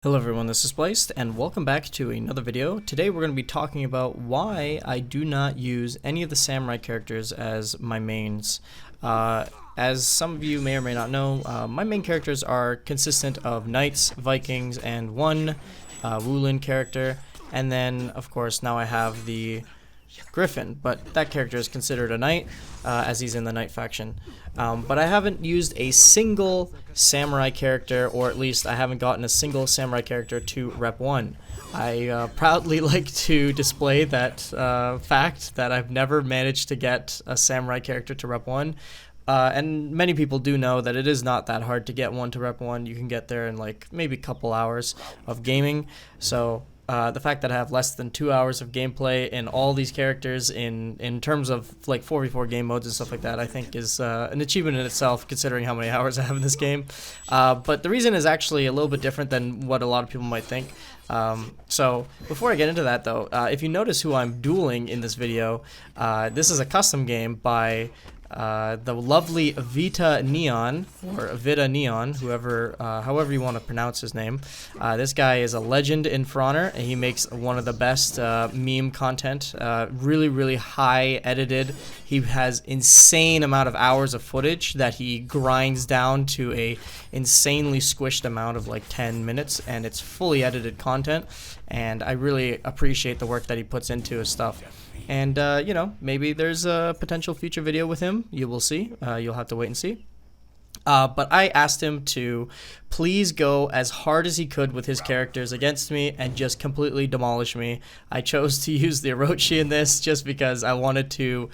Hello everyone, this is Spliced, and welcome back to another video. Today we're going to be talking about why I do not use any of the samurai characters as my mains. As some of you may or may not know, my main characters are consistent of knights, vikings, and one Wulin character, and then of course now I have the Griffin, but that character is considered a knight as he's in the knight faction. But I haven't used a single samurai character, or at least I haven't gotten a single samurai character to Rep 1. I proudly like to display that fact that I've never managed to get a samurai character to Rep 1. And many people do know that it is not that hard to get one to Rep 1. You can get there in like maybe a couple hours of gaming. So the fact that I have less than 2 hours of gameplay in all these characters in terms of like 4v4 game modes and stuff like that, I think is an achievement in itself, considering how many hours I have in this game. But the reason is actually a little bit different than what a lot of people might think. So before I get into that though, if you notice who I'm dueling in this video, this is a custom game by the lovely Vita Neon, or Vita Neon, however you want to pronounce his name. This guy is a legend in For Honor, and he makes one of the best meme content, really high edited. He has insane amount of hours of footage that he grinds down to a insanely squished amount of like 10 minutes, and it's fully edited content, and I really appreciate the work that he puts into his stuff. And, you know, maybe there's a potential future video with him. You will see. You'll have to wait and see. But I asked him to please go as hard as he could with his characters against me and just completely demolish me. I chose to use the Orochi in this just because I wanted to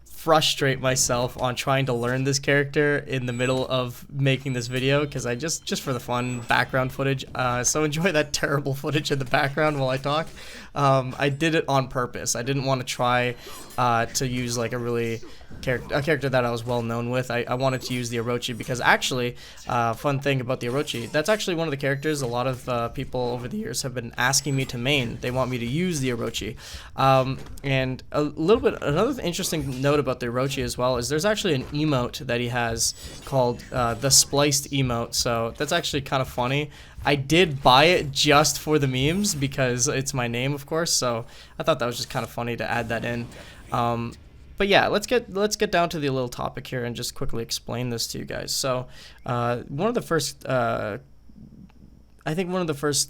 frustrate myself on trying to learn this character in the middle of making this video, because I just for the fun background footage. So enjoy that terrible footage in the background while I talk. I did it on purpose. I didn't want to try to use like a character that I was well known with. I wanted to use the Orochi because actually, fun thing about the Orochi, that's actually one of the characters a lot of people over the years have been asking me to main. They want me to use the Orochi. And another interesting note about the Orochi as well is there's actually an emote that he has called the Spliced emote. So that's actually kind of funny. I did buy it just for the memes because it's my name, of course. So I thought that was just kind of funny to add that in. But yeah, let's get down to the little topic here and just quickly explain this to you guys. So one of the first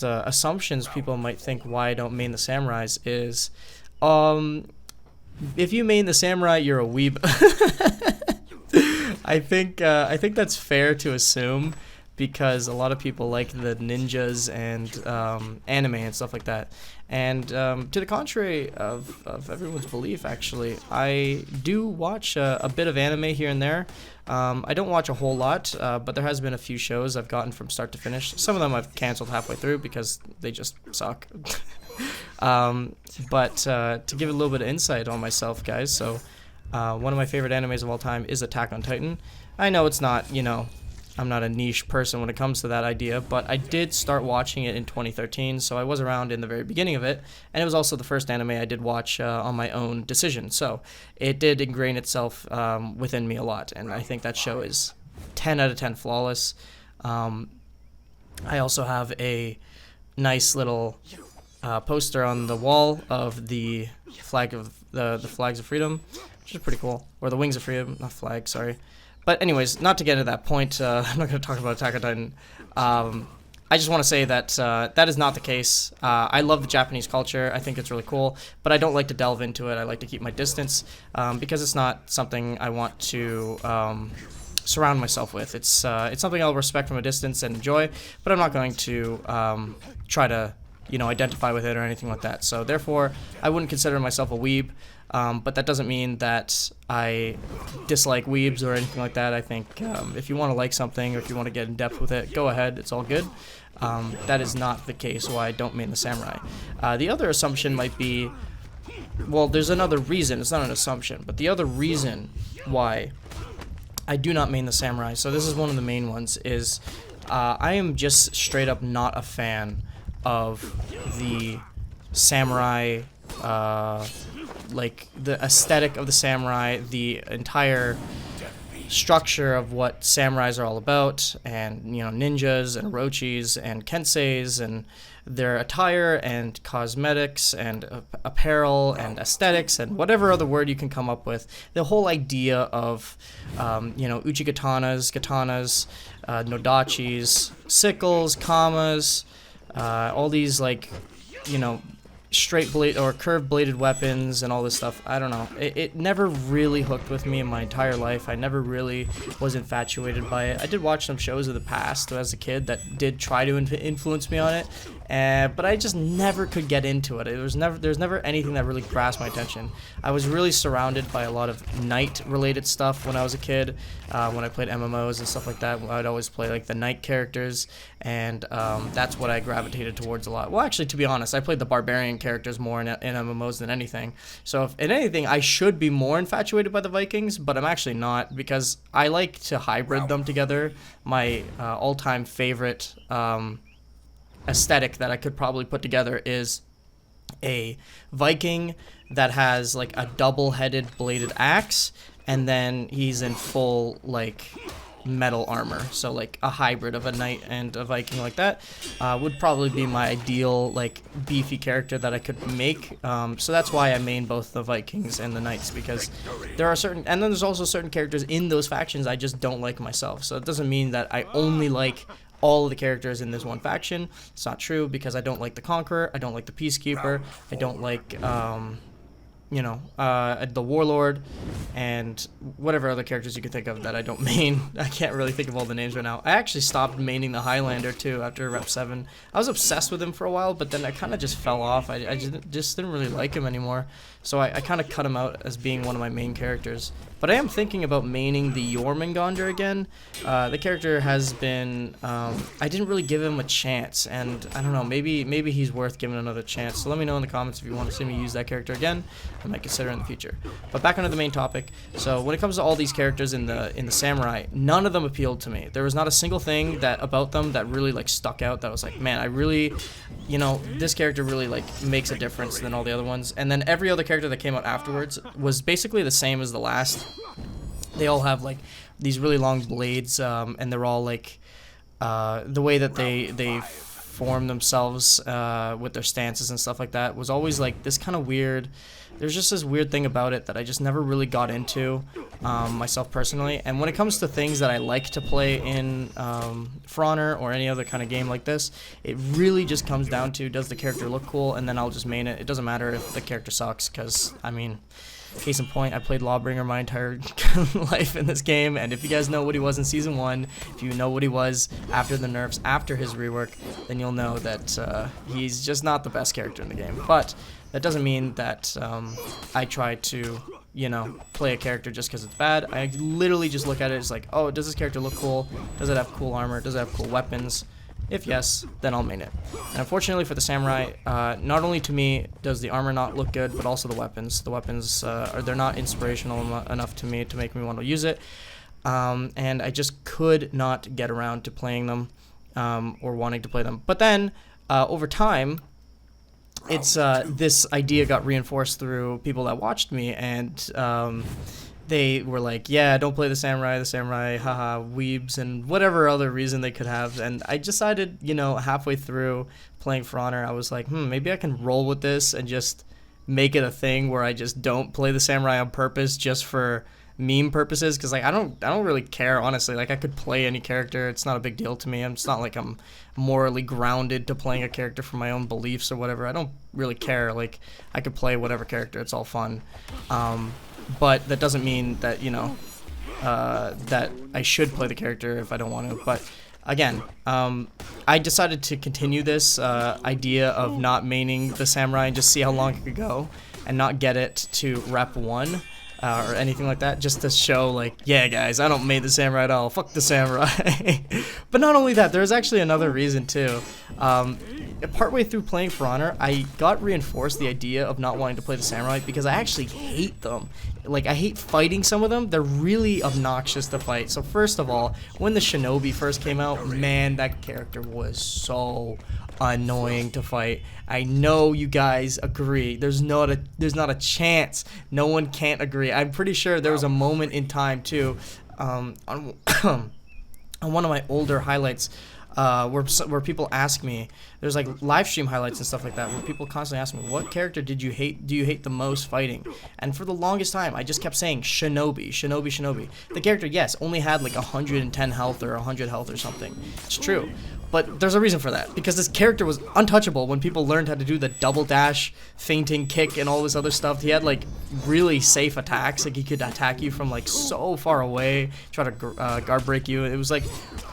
assumptions people might think why I don't main the samurais is if you main the samurai, you're a weeb. I think that's fair to assume, because a lot of people like the ninjas and anime and stuff like that. And to the contrary of everyone's belief, actually, I do watch a bit of anime here and there. I don't watch a whole lot, but there has been a few shows I've gotten from start to finish. Some of them I've canceled halfway through because they just suck. But to give a little bit of insight on myself, guys, so one of my favorite animes of all time is Attack on Titan. I know it's not, you know, I'm not a niche person when it comes to that idea, but I did start watching it in 2013, so I was around in the very beginning of it, and it was also the first anime I did watch on my own decision, so it did ingrain itself within me a lot, and I think that show is 10 out of 10 flawless. I also have a nice little poster on the wall of the flag of the flags of freedom, which is pretty cool, or the wings of freedom, not flag, sorry. But anyways, not to get into that point, I'm not going to talk about Attack on Titan. I just want to say that that is not the case. I love the Japanese culture. I think it's really cool, but I don't like to delve into it. I like to keep my distance because it's not something I want to surround myself with. It's something I'll respect from a distance and enjoy, but I'm not going to try to, you know, identify with it or anything like that. So therefore, I wouldn't consider myself a weeb. But that doesn't mean that I dislike weebs or anything like that. I think if you want to like something or if you want to get in depth with it, go ahead. It's all good. That is not the case why I don't main the samurai. The other assumption might be, well, there's another reason. It's not an assumption, but the other reason why I do not main the samurai, so this is one of the main ones, is I am just straight up not a fan of the samurai like the aesthetic of the samurai, the entire structure of what samurais are all about, and ninjas and orochis and kenseis and their attire and cosmetics and apparel and aesthetics and whatever other word you can come up with. The whole idea of katanas, nodachis, sickles, kamas, all these straight blade or curved bladed weapons and all this stuff. I don't know. It never really hooked with me in my entire life. I never really was infatuated by it. I did watch some shows of the past as a kid that did try to influence me on it, but I just never could get into it. There's never anything that really grasped my attention. I was really surrounded by a lot of knight related stuff when I was a kid. When I played MMOs and stuff like that, I'd always play like the knight characters, and that's what I gravitated towards a lot. Well, actually, to be honest, I played the barbarian characters more in MMOs than anything. So if in anything, I should be more infatuated by the Vikings, but I'm actually not, because I like to hybrid them together. My all-time favorite aesthetic that I could probably put together is a Viking that has like a double-headed bladed axe, and then he's in full like metal armor, so like a hybrid of a knight and a Viking like that would probably be my ideal like beefy character that I could make. So that's why I main both the Vikings and the knights, because there are certain, and then there's also certain characters in those factions I just don't like myself. So it doesn't mean that I only like all of the characters in this one faction. It's not true, because I don't like the Conqueror, I don't like the Peacekeeper, I don't like the Warlord, and whatever other characters you could think of that I don't main. I can't really think of all the names right now. I actually stopped maining the Highlander too after Rep 7. I was obsessed with him for a while, but then I kind of just fell off. I just didn't really like him anymore, so I kind of cut him out as being one of my main characters. But I am thinking about maining the Jormungandr again. The character has been, I didn't really give him a chance, and I don't know, maybe he's worth giving another chance. So let me know in the comments if you want to see me use that character again. I might consider in the future. But back onto the main topic. So when it comes to all these characters in the samurai, none of them appealed to me. There was not a single thing about them that really like stuck out, that was like, man, I really, this character really like makes a difference than all the other ones. And then every other character that came out afterwards was basically the same as the last. They all have like these really long blades, and they're all like the way that they form themselves with their stances and stuff like that was always like this kind of weird. There's just this weird thing about it that I just never really got into myself personally. And when it comes to things that I like to play in For Honor or any other kind of game like this, it really just comes down to, does the character look cool, and then I'll just main it. It doesn't matter if the character sucks, because I mean, case in point, I played Lawbringer my entire life in this game, and if you guys know what he was in Season 1, if you know what he was after the nerfs, after his rework, then you'll know that he's just not the best character in the game. But that doesn't mean that I try to, play a character just because it's bad. I literally just look at it as like, oh, does this character look cool? Does it have cool armor? Does it have cool weapons? If yes, then I'll main it. And unfortunately for the samurai, not only to me does the armor not look good, but also the weapons. The weapons, they're not inspirational enough to me to make me want to use it. And I just could not get around to playing them or wanting to play them. But then, over time, it's this idea got reinforced through people that watched me, and they were like, yeah, don't play the samurai, haha, weebs, and whatever other reason they could have. And I decided, halfway through playing For Honor, I was like, maybe I can roll with this and just make it a thing where I just don't play the samurai on purpose just for meme purposes, because like I don't really care, honestly. Like, I could play any character, it's not a big deal to me. It's not like I'm morally grounded to playing a character for my own beliefs or whatever. I don't really care. Like, I could play whatever character, it's all fun. But that doesn't mean that, that I should play the character if I don't want to. But again, I decided to continue this idea of not maining the samurai and just see how long it could go, and not get it to rep 1 or anything like that, just to show like, yeah guys, I don't main the samurai at all, fuck the samurai. But not only that, there's actually another reason too. Partway through playing For Honor, I got reinforced the idea of not wanting to play the samurai, because I actually hate them. Like, I hate fighting some of them. They're really obnoxious to fight. So first of all, when the Shinobi first came out, man, that character was so annoying to fight. I know you guys agree. There's not a chance. No one can't agree. I'm pretty sure there was a moment in time too. on on one of my older highlights, where people ask me, there's like live stream highlights and stuff like that, where people constantly ask me, what character do you hate the most fighting? And for the longest time, I just kept saying Shinobi, Shinobi, Shinobi. The character, yes, only had like 110 health or 100 health or something. It's true. But there's a reason for that, because this character was untouchable when people learned how to do the double dash, fainting kick, and all this other stuff. He had like really safe attacks, like he could attack you from like so far away, try to guard break you. It was like,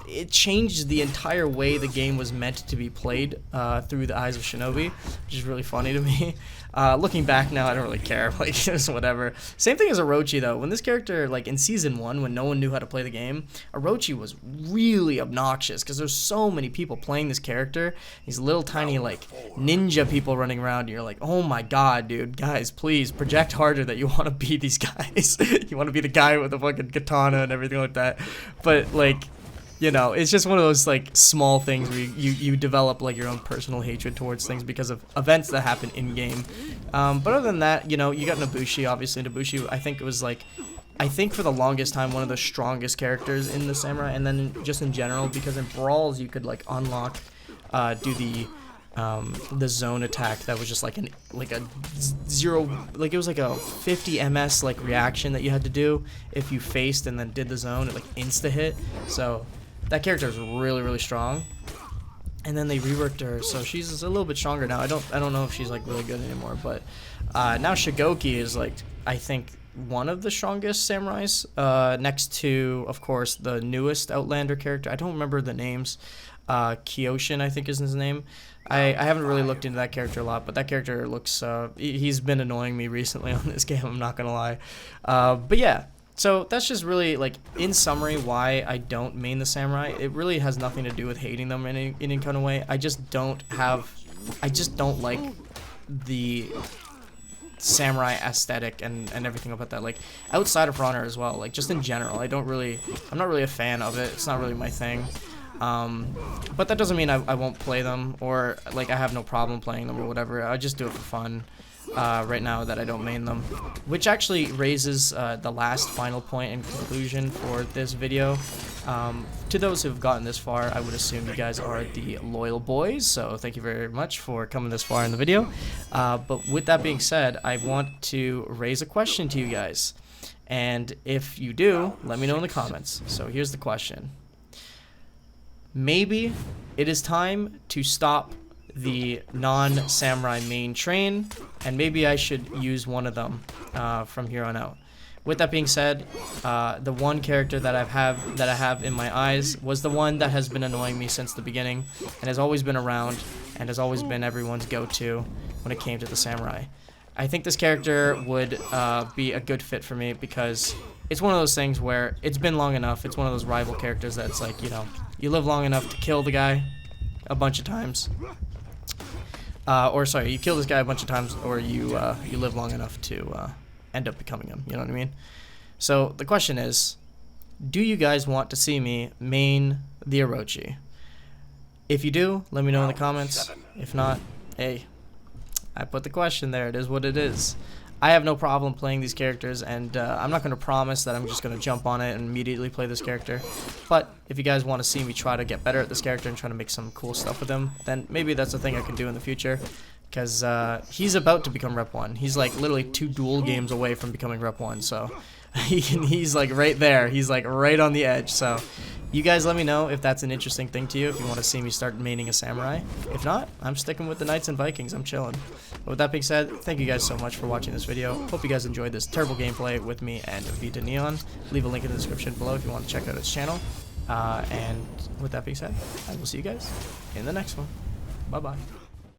it changed the entire way the game was meant to be played through the eyes of Shinobi, which is really funny to me. Looking back now, I don't really care, like, just whatever. Same thing as Orochi, though. When this character, like, in Season 1, when no one knew how to play the game, Orochi was really obnoxious, because there's so many people playing this character, these little tiny, like, ninja people running around, and you're like, oh my god, dude, guys, please, project harder that you want to be these guys. You want to be the guy with the fucking katana and everything like that. But, like, you know, it's just one of those like small things where you develop like your own personal hatred towards things because of events that happen in game. But other than that, you know, you got Nobushi. Obviously, Nobushi, I think it was like, I think for the longest time one of the strongest characters in the samurai, and then just in general, because in brawls you could like unlock, do the zone attack that was just like a zero, like it was like a 50 ms like reaction that you had to do if you faced and then did the zone, it like insta hit. So that character is really, really strong, and then they reworked her, so she's a little bit stronger now. I don't know if she's like really good anymore, but now Shigoki is like, I think, one of the strongest samurais, next to, of course, the newest Outlander character. I don't remember the names. Kyoshin, I think, is his name. I haven't really looked into that character a lot, but that character looks, he's been annoying me recently on this game, I'm not gonna lie. But yeah. So that's just really, like, in summary, why I don't main the samurai. It really has nothing to do with hating them in any kind of way. I just don't like the samurai aesthetic and everything about that. Like, outside of For Honor as well, like, just in general, I'm not really a fan of it. It's not really my thing. But that doesn't mean I won't play them, or, like, I have no problem playing them or whatever. I just do it for fun. Right now that I don't main them, which actually raises the last final point and conclusion for this video. To those who've gotten this far, I would assume you guys are the loyal boys, so thank you very much for coming this far in the video. But with that being said, I want to raise a question to you guys, and if you do, let me know in the comments. So here's the question. Maybe it is time to stop the non-samurai main train, and maybe I should use one of them from here on out. With that being said, the one character that I have in my eyes was the one that has been annoying me since the beginning, and has always been around, and has always been everyone's go-to when it came to the samurai. I think this character would be a good fit for me, because it's one of those things where it's been long enough. It's one of those rival characters that's like, you know, you live long enough to kill the guy a bunch of times. Or sorry, you kill this guy a bunch of times, or you live long enough to end up becoming him. You know what I mean? So the question is, do you guys want to see me main the Orochi? If you do, let me know in the comments. If not, hey, I put the question there. It is what it is. I have no problem playing these characters, and I'm not going to promise that I'm just going to jump on it and immediately play this character. But if you guys want to see me try to get better at this character and try to make some cool stuff with him, then maybe that's a thing I can do in the future. Because he's about to become Rep 1. He's like literally 2 duel games away from becoming Rep 1, so he's like right there. He's like right on the edge. So you guys let me know if that's an interesting thing to you, if you want to see me start maining a samurai. If not, I'm sticking with the Knights and Vikings. I'm chilling. But with that being said, thank you guys so much for watching this video. Hope you guys enjoyed this terrible gameplay with me and Vita Neon. Leave a link in the description below if you want to check out his channel. And with that being said, I will see you guys in the next one. Bye-bye.